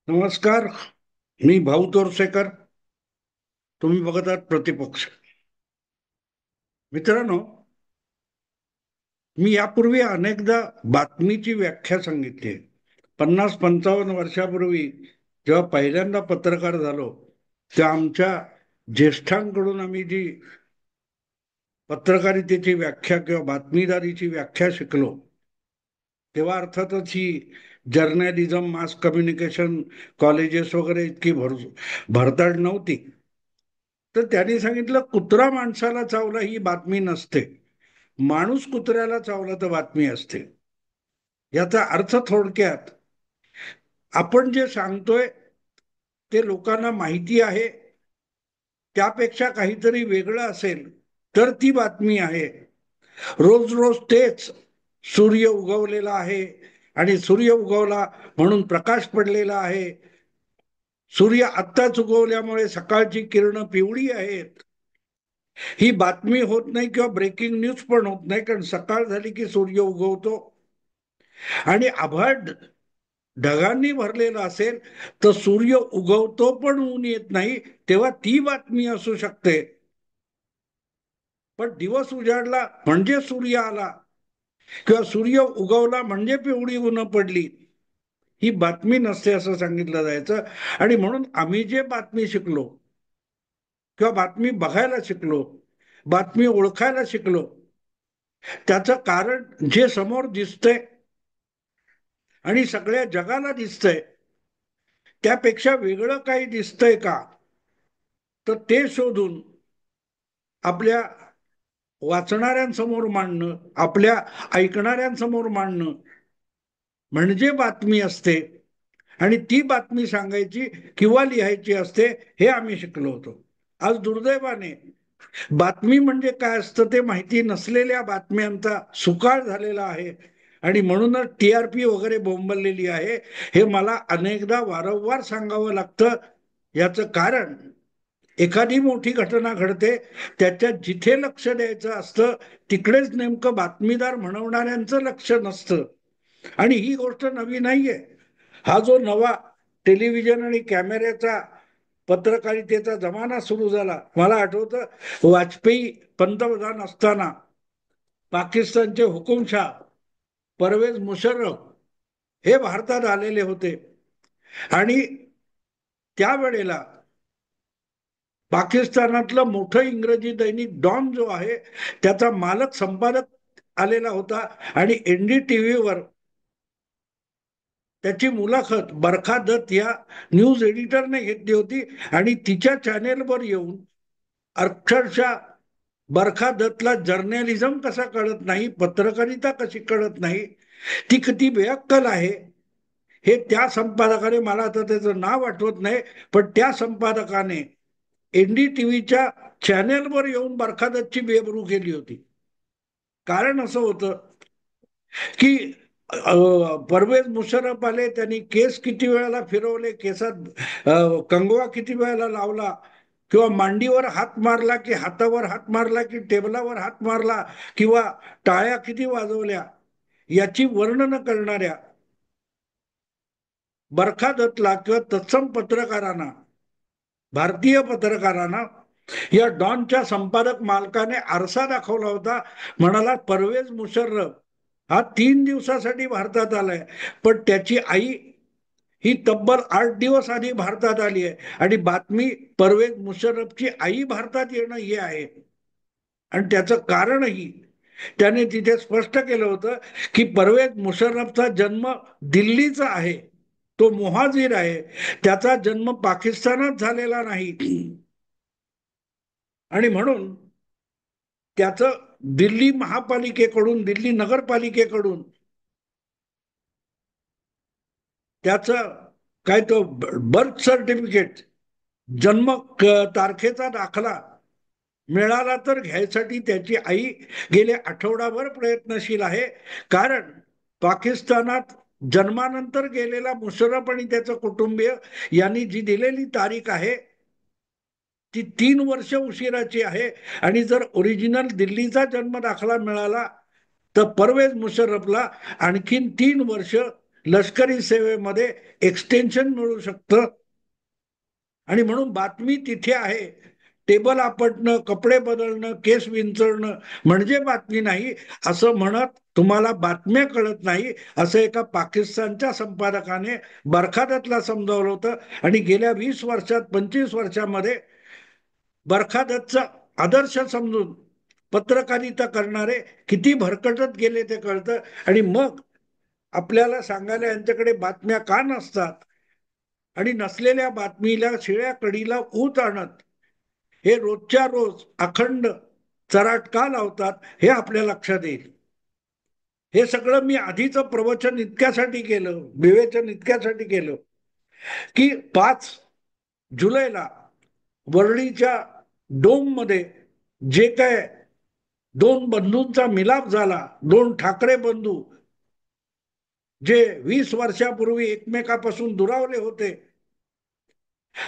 नमस्कार. मी भाऊ तोरसेकर. तुम्ही बघत आहात प्रतिपक्ष. मित्रांनो, मी यापूर्वी अनेकदा बातमीची व्याख्या सांगितली आहे. 50-55 वर्षापूर्वी जेव्हा पहिल्यांदा पत्रकार झालो, तेव्हा आमच्या ज्येष्ठांकडून आम्ही जी पत्रकारितेची व्याख्या किंवा बातमीदारीची व्याख्या शिकलो, तेव्हा अर्थातच ही जर्नलिझम, मास कम्युनिकेशन कॉलेजेस वगैरे इतकी भरताड नव्हती. तर त्यांनी सांगितलं, कुत्रा माणसाला चावला ही बातमी नसते, माणूस कुत्र्याला चावला तर बातमी असते. याचा अर्थ थोडक्यात, आपण जे सांगतोय ते लोकांना माहिती आहे, त्यापेक्षा काहीतरी वेगळं असेल तर ती बातमी आहे. रोज रोज तेच, सूर्य उगवलेला आहे आणि सूर्य उगवला म्हणून प्रकाश पडलेला आहे, सूर्य आत्ताच उगवल्यामुळे सकाळची किरण पिवळी आहेत, ही बातमी होत नाही किंवा ब्रेकिंग न्यूज पण होत नाही. कारण सकाळ झाली की सूर्य उगवतो आणि आभाळ ढगांनी भरलेला असेल तर सूर्य उगवतो पण ऊन येत नाही, तेव्हा ती बातमी असू शकते. पण दिवस उजाडला म्हणजे सूर्य आला किंवा सूर्य उगवला म्हणजे पिवळी ऊन पडली, ही बातमी नसते असं सांगितलं जायचं. आणि म्हणून आम्ही जे बातमी शिकलो किंवा बातमी बघायला शिकलो, बातमी ओळखायला शिकलो, त्याचं कारण जे समोर दिसतंय आणि सगळ्या जगाला दिसतंय त्यापेक्षा वेगळं काही दिसतंय का, तर ते शोधून आपल्या वाचणाऱ्यांसमोर मांडणं, आपल्या ऐकणाऱ्यांसमोर मांडणं म्हणजे बातमी असते. आणि ती बातमी सांगायची किंवा लिहायची असते, हे आम्ही शिकलो होतो. आज दुर्दैवाने बातमी म्हणजे काय असतं ते माहिती नसलेल्या बातम्यांचा सुकाळ झालेला आहे. आणि म्हणूनच TRP वगैरे बोंबललेली आहे. हे मला अनेकदा वारंवार सांगावं लागतं. याचं कारण, एखादी मोठी घटना घडते, त्याच्यात जिथे लक्ष द्यायचं असतं तिकडेच नेमकं बातमीदार म्हणवणाऱ्यांचं लक्ष नसतं. आणि ही गोष्ट नवी नाहीये. हा जो नवा टेलिव्हिजन आणि कॅमेऱ्याचा पत्रकारितेचा जमाना सुरू झाला, मला आठवतं वाजपेयी पंतप्रधान असताना पाकिस्तानचे हुकुमशाह परवेज मुशर्रफ हे भारतात आलेले होते. आणि त्यावेळेला पाकिस्तानातलं मोठं इंग्रजी दैनिक डॉन जो आहे त्याचा मालक संपादक आलेला होता. आणि NDTV त्याची मुलाखत बरखा दत्त या न्यूज एडिटरने घेतली होती. आणि तिच्या चॅनेलवर येऊन अक्षरशः बरखा दत्तला जर्नलिझम कसा कळत नाही, पत्रकारिता कशी कळत नाही, ती किती बेअक्कल आहे, हे त्या संपादकाने, मला आता त्याचं नाव आठवत नाही, पण त्या संपादकाने NDTVच्या चॅनेलवर येऊन बरखा दत्तची बेबरू केली होती. कारण असं होतं की परवेज मुशर्रफ आले, त्यांनी केस किती वेळाला फिरवले, केसात कंगवा किती वेळाला लावला, किंवा मांडीवर हात मारला की हातावर हात मारला की टेबलावर हात मारला, किंवा टाळ्या किती वाजवल्या, याची वर्णन करणाऱ्या बरखा दत्तला किंवा तत्सम पत्रकारांना, भारतीय पत्रकारांना, या डॉनच्या संपादक मालकाने आरसा दाखवला होता. म्हणाला, परवेज मुशर्रफ हा 3 दिवसासाठी भारतात आलाय, पण त्याची आई ही तब्बल 8 दिवस आधी भारतात आली आहे. आणि बातमी परवेज मुशर्रफची आई भारतात येणं हे आहे. आणि त्याचं कारणही त्याने तिथे स्पष्ट केलं होतं की परवेज मुशर्रफचा जन्म दिल्लीचा आहे, तो मुहाजीर आहे, त्याचा जन्म पाकिस्तानात झालेला नाही. आणि म्हणून त्याचं दिल्ली महापालिकेकडून, दिल्ली नगरपालिकेकडून त्याचं काय तो बर्थ सर्टिफिकेट, जन्म तारखेचा दाखला मिळाला तर घ्यायसाठी त्याची आई गेले आठवडाभर प्रयत्नशील आहे. कारण पाकिस्तानात जन्मानंतर गेलेला मुशर्रफ आणि त्याचं कुटुंबीय यांनी जी दिलेली तारीख आहे ती 3 वर्ष उशिराची आहे. आणि जर ओरिजिनल दिल्लीचा जन्म दाखला मिळाला तर परवेज मुशर्रफला आणखीन 3 वर्ष लष्करी सेवेमध्ये एक्सटेन्शन मिळू शकतं. आणि म्हणून बातमी तिथे आहे. टेबल आपटणं, कपडे बदलणं, केस विंचरणं म्हणजे बातमी नाही असं म्हणत तुम्हाला बातम्या कळत नाही असं एका पाकिस्तानच्या संपादकाने बरखादतला समजावलं होतं. आणि गेल्या 20 वर्षात 25 वर्षामध्ये बरखादतचा आदर्श समजून पत्रकारिता करणारे किती भरकटत गेले ते कळतं. आणि मग आपल्याला सांगायला यांच्याकडे बातम्या का नसतात आणि नसलेल्या बातमीला शिळ्या कडीला ऊत आणत हे रोजच्या रोज अखंड चराट का लावतात हे आपल्या लक्षात येईल. हे सगळं मी आधीचं प्रवचन इतक्यासाठी केलं, विवेचन इतक्यासाठी केलं की 5 जुलैला वरळीच्या डोम मध्ये जे काय दोन बंधूंचा मिलाप झाला, दोन ठाकरे बंधू जे 20 वर्षापूर्वी एकमेकापासून दुरावले होते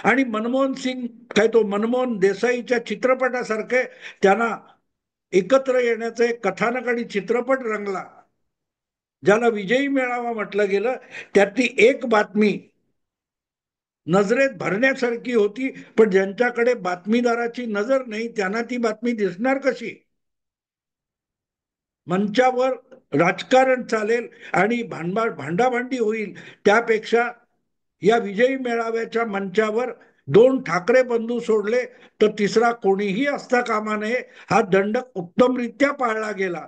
आणि मनमोहन सिंग काय तो मनमोहन देसाईच्या चित्रपटासारखे त्यांना एकत्र येण्याचं एक कथानक आणि चित्रपट रंगला, ज्याला विजयी मेळावा म्हटलं गेलं. त्यातली एक बातमी नजरेत भरण्यासारखी होती, पण ज्यांच्याकडे बातमीदाराची नजर नाही त्यांना ती बातमी दिसणार कशी? मंचावर राजकारण चालेल आणि भांडाभांडी होईल त्यापेक्षा या विजयी मेळाव्याच्या मंचावर दोन ठाकरे बंधू सोडले तर तिसरा कोणीही असता कामा नये हा दंडक उत्तमरित्या पाळला गेला.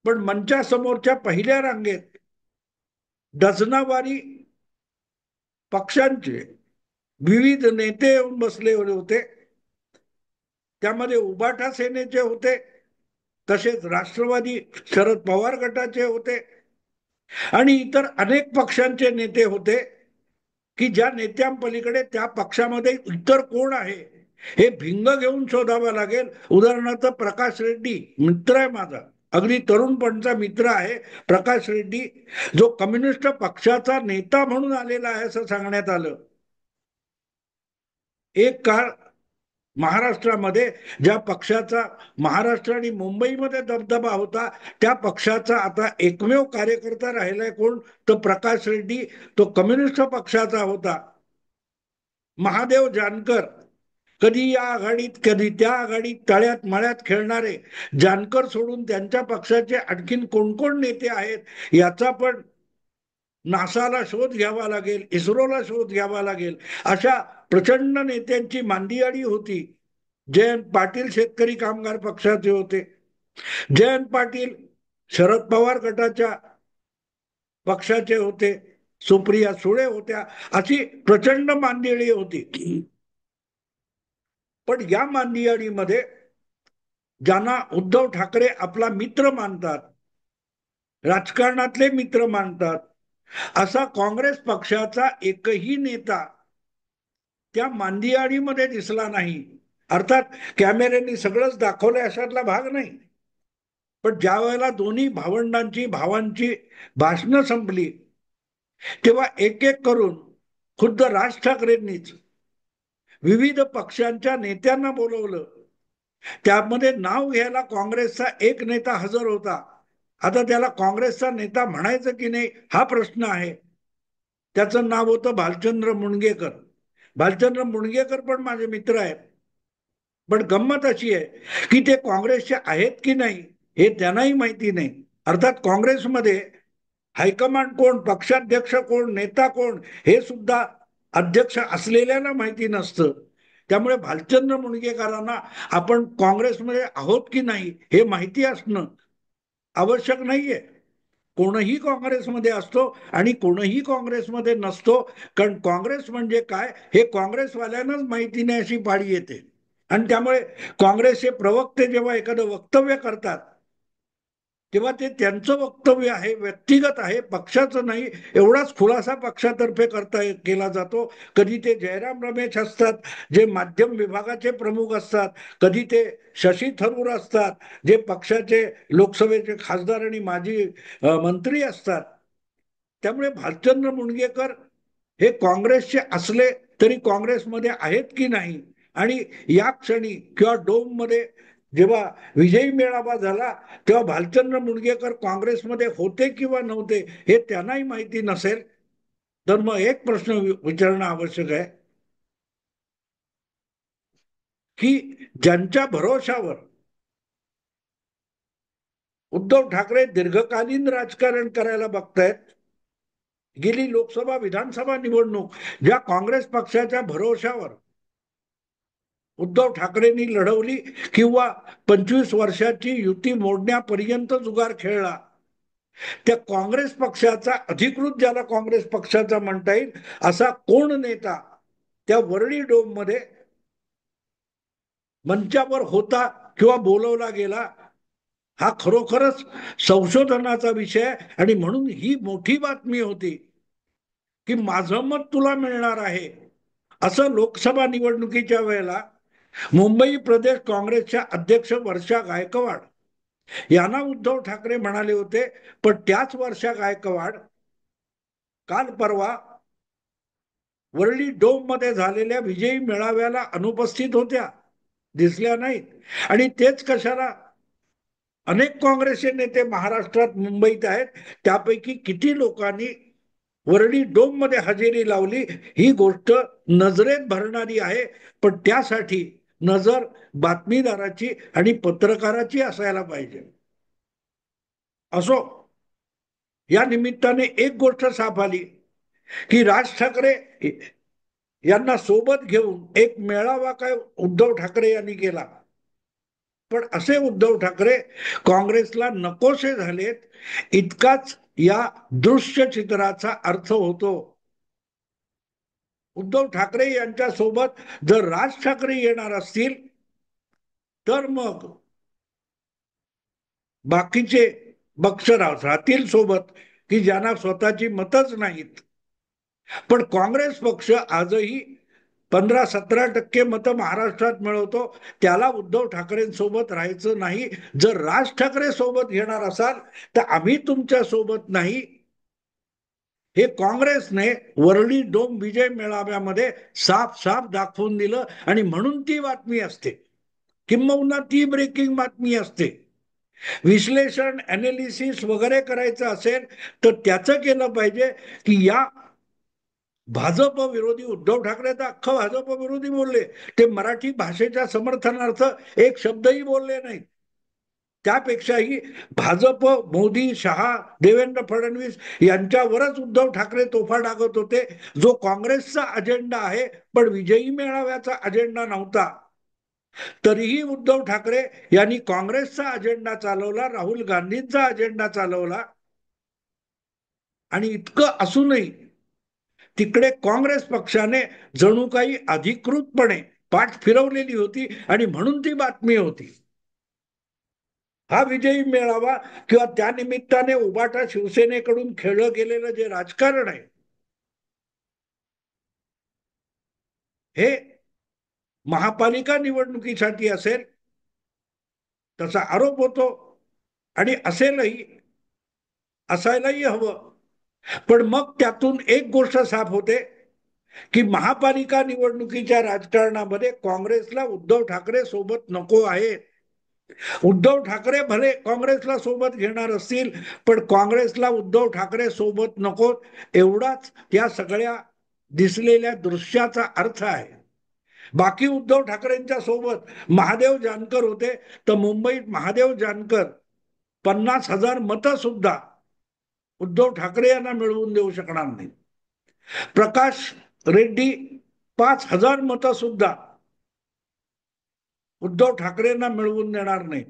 पण मंचासमोरच्या पहिल्या रांगेत डझनावारी पक्षांचे विविध नेते येऊन बसले होते. त्यामध्ये उबाटा सेनेचे होते, तसेच राष्ट्रवादी शरद पवार गटाचे होते आणि इतर अनेक पक्षांचे नेते होते की ज्या नेत्यांपलीकडे त्या पक्षामध्ये इतर कोण आहे हे भिंग घेऊन शोधावं लागेल. उदाहरणार्थ प्रकाश रेड्डी मित्र आहे माझा, अगदी तरुणपणचा मित्र आहे प्रकाश रेड्डी, जो कम्युनिस्ट पक्षाचा नेता म्हणून आलेला आहे असं सांगण्यात आलं. एक काळ महाराष्ट्रामध्ये ज्या पक्षाचा महाराष्ट्र आणि मुंबईमध्ये दबदबा होता त्या पक्षाचा आता एकमेव कार्यकर्ता राहिलाय कोण, तो प्रकाश रेड्डी, तो कम्युनिस्ट पक्षाचा होता. महादेव जानकर कधी या आघाडीत कधी त्या आघाडीत तळ्यात मळ्यात खेळणारे जानकर सोडून त्यांच्या पक्षाचे आणखीन कोण कोण नेते आहेत याचा पण नासाला शोध घ्यावा लागेल, इस्रोला शोध घ्यावा लागेल. अशा प्रचंड नेत्यांची मांदियाळी होती. जयंत पाटील शेतकरी कामगार पक्षाचे होते, जयंत पाटील शरद पवार गटाच्या पक्षाचे होते, सुप्रिया सुळे होत्या, अशी प्रचंड मांदियाळी होती. पण या मांदियाळीमध्ये ज्यांना उद्धव ठाकरे आपला मित्र मानतात, राजकारणातले मित्र मानतात, असा काँग्रेस पक्षाचा एकही नेता त्या मांदियाळीमध्ये दिसला नाही. अर्थात कॅमेऱ्यांनी सगळंच दाखवलंय अशातला भाग नाही. पण ज्या वेळेला दोन्ही भावांची भाषणं संपली तेव्हा एक एक करून खुद्द राज ठाकरेंनीच विविध पक्षांच्या नेत्यांना बोलवलं. त्यामध्ये नाव घ्यायला काँग्रेसचा एक नेता हजर होता. आता त्याला काँग्रेसचा नेता म्हणायचं की नाही हा प्रश्न आहे. त्याचं नाव होतं भालचंद्र मुणगेकर. भालचंद्र मुणगेकर पण माझे मित्र आहेत. पण गंमत अशी आहे की ते काँग्रेसचे आहेत की नाही हे त्यांनाही माहिती नाही. अर्थात काँग्रेसमध्ये हायकमांड कोण, पक्षाध्यक्ष कोण, नेता कोण हे सुद्धा अध्यक्ष असलेल्याला माहिती नसतं. त्यामुळे भालचंद्र मुणगेकरांना आपण काँग्रेसमध्ये आहोत की नाही हे माहिती असणं आवश्यक नाहीये. कोणही काँग्रेसमध्ये असतो आणि कोणही काँग्रेसमध्ये नसतो, कारण काँग्रेस म्हणजे काय हे काँग्रेसवाल्यांनाच माहिती नाही अशी पाळी येते. आणि त्यामुळे काँग्रेसचे प्रवक्ते जेव्हा एखादं वक्तव्य करतात तेव्हा ते त्यांचं वक्तव्य आहे, व्यक्तिगत आहे, पक्षाचं नाही एवढाच खुलासा पक्षातर्फे केला जातो. कधी ते जयराम रमेश असतात जे माध्यम विभागाचे प्रमुख असतात, कधी ते शशी थरूर असतात जे पक्षाचे लोकसभेचे खासदार आणि माजी मंत्री असतात. त्यामुळे भालचंद्र मुणगेकर हे काँग्रेसचे असले तरी काँग्रेसमध्ये आहेत की नाही आणि या क्षणी किंवा डोम मध्ये जेव्हा विजयी मेळावा झाला तेव्हा भालचंद्र मुणगेकर काँग्रेसमध्ये होते किंवा नव्हते हे त्यांनाही माहिती नसेल, तर मग एक प्रश्न विचारणं आवश्यक आहे की ज्यांच्या भरोशावर उद्धव ठाकरे दीर्घकालीन राजकारण करायला बघतायत, गेली लोकसभा विधानसभा निवडणूक ज्या काँग्रेस पक्षाच्या भरोशावर उद्धव ठाकरेंनी लढवली किंवा 25 वर्षाची युती मोडण्यापर्यंत जुगार खेळला, त्या काँग्रेस पक्षाचा अधिकृत, ज्याला काँग्रेस पक्षाचा म्हणता येईल असा कोण नेता त्या वरळी डोम मध्ये मंचावर होता किंवा बोलवला गेला, हा खरोखरच संशोधनाचा विषय आहे. आणि म्हणून ही मोठी बातमी होती की माझं मत तुला मिळणार आहे, असं लोकसभा निवडणुकीच्या वेळेला मुंबई प्रदेश काँग्रेसच्या अध्यक्ष वर्षा गायकवाड यांना उद्धव ठाकरे म्हणाले होते. पण त्याच वर्षा गायकवाड काल परवा वरळी डोम मध्ये झालेल्या विजयी मेळाव्याला अनुपस्थित होत्या, दिसल्या नाहीत. आणि तेच कशाला, अनेक काँग्रेसचे नेते महाराष्ट्रात मुंबईत आहेत, त्यापैकी किती लोकांनी वरळी डोम मध्ये हजेरी लावली ही गोष्ट नजरेत भरणारी आहे. पण त्यासाठी नजर बातमीदाराची आणि पत्रकाराची असायला पाहिजे. असो, या निमित्ताने एक गोष्ट साफ आली की राज ठाकरे यांना सोबत घेऊन एक मेळावा काय उद्धव ठाकरे यांनी केला, पण असे उद्धव ठाकरे काँग्रेसला नकोसे झालेत, इतकाच या दृश्य चित्राचा अर्थ होतो. उद्धव ठाकरे यांच्या सोबत जर राज ठाकरे येणार असतील तर मग बाकीचे पक्ष राहतील सोबत की ज्यांना स्वतःची मतच नाहीत. पण काँग्रेस पक्ष आजही 15-17% मतं महाराष्ट्रात मिळवतो, त्याला उद्धव ठाकरेंसोबत राहायचं नाही. जर राज ठाकरे सोबत घेणार असाल तर आम्ही तुमच्या सोबत नाही, हे काँग्रेसने वरळी डोम विजय मेळाव्यामध्ये साफ साफ दाखवून दिलं. आणि म्हणून ती बातमी असते, किंबहुना ती ब्रेकिंग बातमी असते. विश्लेषण अनालिसिस वगैरे करायचं असेल तर त्याचं केलं पाहिजे की या भाजप विरोधी, उद्धव ठाकरे तर अख्खं भाजप विरोधी बोलले, ते मराठी भाषेच्या समर्थनार्थ एक शब्दही बोलले नाहीत. त्यापेक्षाही भाजप, मोदी, शहा, देवेंद्र फडणवीस यांच्यावरच उद्धव ठाकरे तोफा टाकत होते, जो काँग्रेसचा अजेंडा आहे पण विजयी मेळाव्याचा अजेंडा नव्हता. तरीही उद्धव ठाकरे यांनी काँग्रेसचा अजेंडा चालवला, राहुल गांधींचा अजेंडा चालवला. आणि इतकं असूनही तिकडे काँग्रेस पक्षाने जणू काही अधिकृतपणे पाठ फिरवलेली होती आणि म्हणून ती बातमी होती. हा विजयी मेळावा किंवा त्या निमित्ताने उबाटा शिवसेनेकडून खेळलं गेलेलं जे राजकारण आहे, हे महापालिका निवडणुकीसाठी असेल तसा आरोप होतो. आणि असेलही, असायलाही हवं. पण मग त्यातून एक गोष्ट साफ होते की महापालिका निवडणुकीच्या राजकारणामध्ये काँग्रेसला उद्धव ठाकरे सोबत नको आहे. उद्धव ठाकरे भले काँग्रेसला सोबत घेणार असतील पण काँग्रेसला उद्धव ठाकरे सोबत नको, एवढाच या सगळ्या दिसलेल्या दृश्याचा अर्थ आहे. बाकी उद्धव ठाकरेंच्या सोबत महादेव जानकर होते, तर मुंबईत महादेव जानकर 50,000 मतं सुद्धा उद्धव ठाकरे यांना मिळवून देऊ शकणार नाही. प्रकाश रेड्डी 5,000 मतं सुद्धा उद्धव ठाकरेंना मिळवून देणार नाही.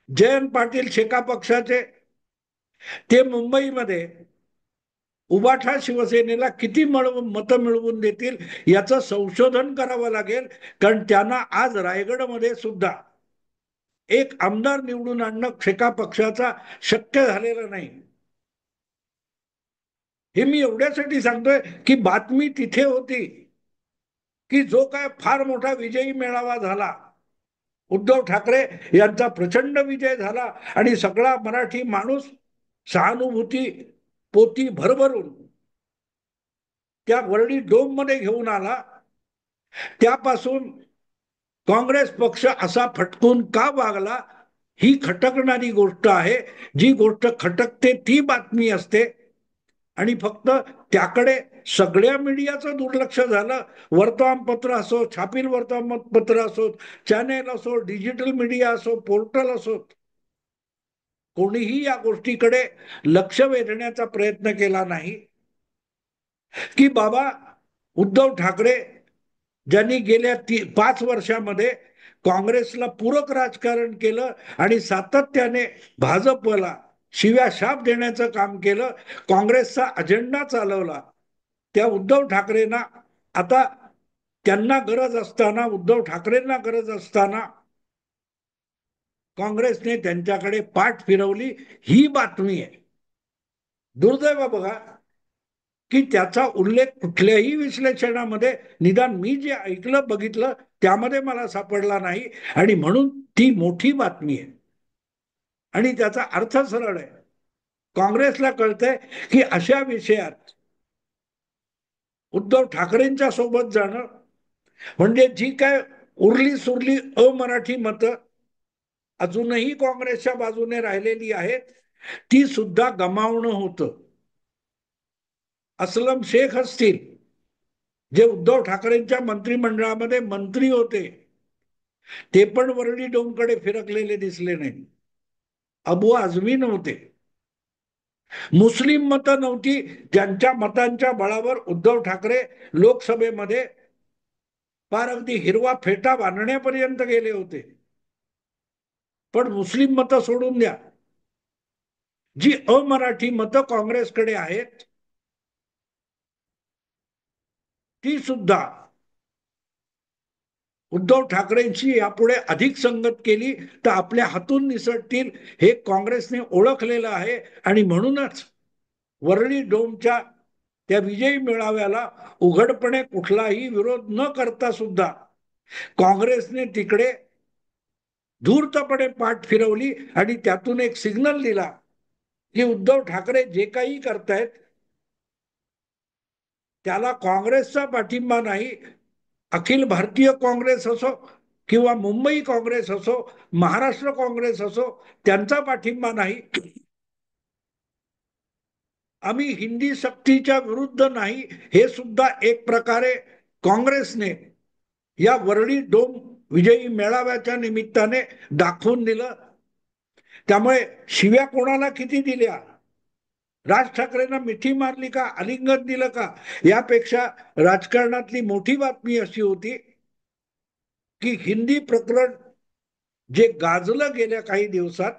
जयंत पाटील शेका पक्षाचे, ते मुंबईमध्ये उबाठा शिवसेनेला किती मतं मिळवून देतील याचं संशोधन करावं लागेल. कारण त्यांना आज रायगडमध्ये सुद्धा एक आमदार निवडून आणणं शेका पक्षाचा शक्य झालेलं नाही. हे मी एवढ्यासाठी सांगतोय की बातमी तिथे होती की जो काय फार मोठा विजयी मेळावा झाला, उद्धव ठाकरे यांचा प्रचंड विजय झाला आणि सगळा मराठी माणूस सहानुभूती पोती भरभरून त्या वरळी डोम मध्ये घेऊन आला. त्यापासून काँग्रेस पक्ष असा फटकून का वागला, ही खटकणारी गोष्ट आहे. जी गोष्ट खटकते ती बातमी असते आणि फक्त त्याकडे सगळ्या मीडियाचं दुर्लक्ष झालं. वर्तमानपत्र असो, छापील वर्तमानपत्र असो, चॅनेल असो, डिजिटल मीडिया असो, पोर्टल असो, कोणीही या गोष्टीकडे लक्ष वेधण्याचा प्रयत्न केला नाही की बाबा उद्धव ठाकरे ज्यांनी गेल्या 5 वर्षामध्ये काँग्रेसला पूरक राजकारण केलं आणि सातत्याने भाजपला शिव्या शाप देण्याचं काम केलं, काँग्रेसचा अजेंडा चालवला, त्या उद्धव ठाकरेंना आता त्यांना गरज असताना, उद्धव ठाकरेंना गरज असताना काँग्रेसने त्यांच्याकडे पाठ फिरवली, ही बातमी आहे. दुर्दैव बघा की त्याचा उल्लेख कुठल्याही विश्लेषणामध्ये, निदान मी जे ऐकलं बघितलं त्यामध्ये मला सापडला नाही. आणि म्हणून ती मोठी बातमी आहे. आणि त्याचा अर्थ सरळ आहे. काँग्रेसला कळतंय की अशा विषयात उद्धव ठाकरेंच्या सोबत जाणं म्हणजे जी काय उरली सुरली अमराठी मतं अजूनही काँग्रेसच्या बाजूने राहिलेली आहेत, ती सुद्धा गमावणं होतं. असलम शेख असतील, जे उद्धव ठाकरेंच्या मंत्रिमंडळामध्ये मंत्री होते, ते पण वरळी डोमकडे फिरकलेले दिसले नाही. अबू आझमी नव्हते. मुस्लिम मतं नव्हती, ज्यांच्या मतांच्या बळावर उद्धव ठाकरे लोकसभेमध्ये फार अगदी हिरवा फेटा बांधण्यापर्यंत गेले होते. पण मुस्लिम मतं सोडून द्या, जी अमराठी मतं काँग्रेसकडे आहेत ती सुद्धा उद्धव ठाकरेंशी यापुढे अधिक संगत केली तर आपल्या हातून निसटतील, हे काँग्रेसने ओळखलेलं आहे. आणि म्हणूनच वरळी डोमच्या त्या विजयी मेळाव्याला उघडपणे कुठलाही विरोध न करता सुद्धा काँग्रेसने तिकडे धूर्तपणे पाठ फिरवली आणि त्यातून एक सिग्नल दिला की उद्धव ठाकरे जे काही करतायत त्याला काँग्रेसचा पाठिंबा नाही. अखिल भारतीय काँग्रेस असो किंवा मुंबई काँग्रेस असो, महाराष्ट्र काँग्रेस असो, त्यांचा पाठिंबा नाही. आम्ही हिंदी सक्तीच्या विरुद्ध नाही, हे सुद्धा एक प्रकारे काँग्रेसने या वरळी डोम विजयी मेळाव्याच्या निमित्ताने दाखवून दिलं. त्यामुळे शिव्या कोणाला किती दिल्या, राज ठाकरेंना मिठी मारली का, आलिंगन दिलं का, यापेक्षा राजकारणातली मोठी बातमी अशी होती की हिंदी प्रकरण जे गाजलं गेल्या काही दिवसात,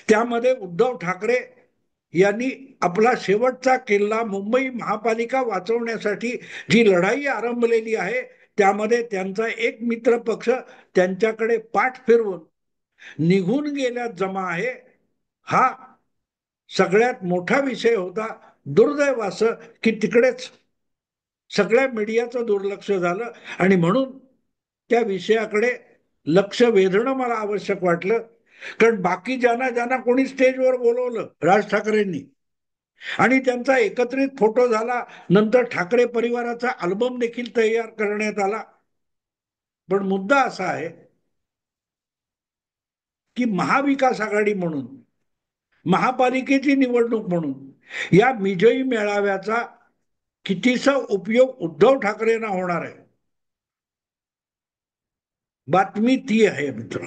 त्यामध्ये उद्धव ठाकरे यांनी आपला शेवटचा किल्ला मुंबई महापालिका वाचवण्यासाठी जी लढाई आरंभलेली आहे, त्यामध्ये त्यांचा एक मित्र पक्ष त्यांच्याकडे पाठ फिरवून निघून गेल्यात जमा आहे. हा सगळ्यात मोठा विषय होता. दुर्दैव असं की तिकडेच सगळ्या मीडियाचं दुर्लक्ष झालं आणि म्हणून त्या विषयाकडे लक्ष वेधणं मला आवश्यक वाटलं. कारण बाकी ज्यांना ज्यांना कोणी स्टेजवर बोलवलं राज ठाकरेंनी आणि त्यांचा एकत्रित फोटो झाला, नंतर ठाकरे परिवाराचा अल्बम देखील तयार करण्यात आला. पण मुद्दा असा आहे की महाविकास आघाडी म्हणून, महापालिकेची निवडणूक म्हणून या विजयी मेळाव्याचा कितीसा उपयोग उद्धव ठाकरेंना होणार आहे, बातमी ती आहे. मित्र,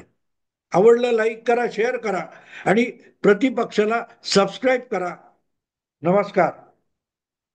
आवडलं लाईक करा, शेअर करा आणि प्रतिपक्षाला सबस्क्राईब करा. नमस्कार.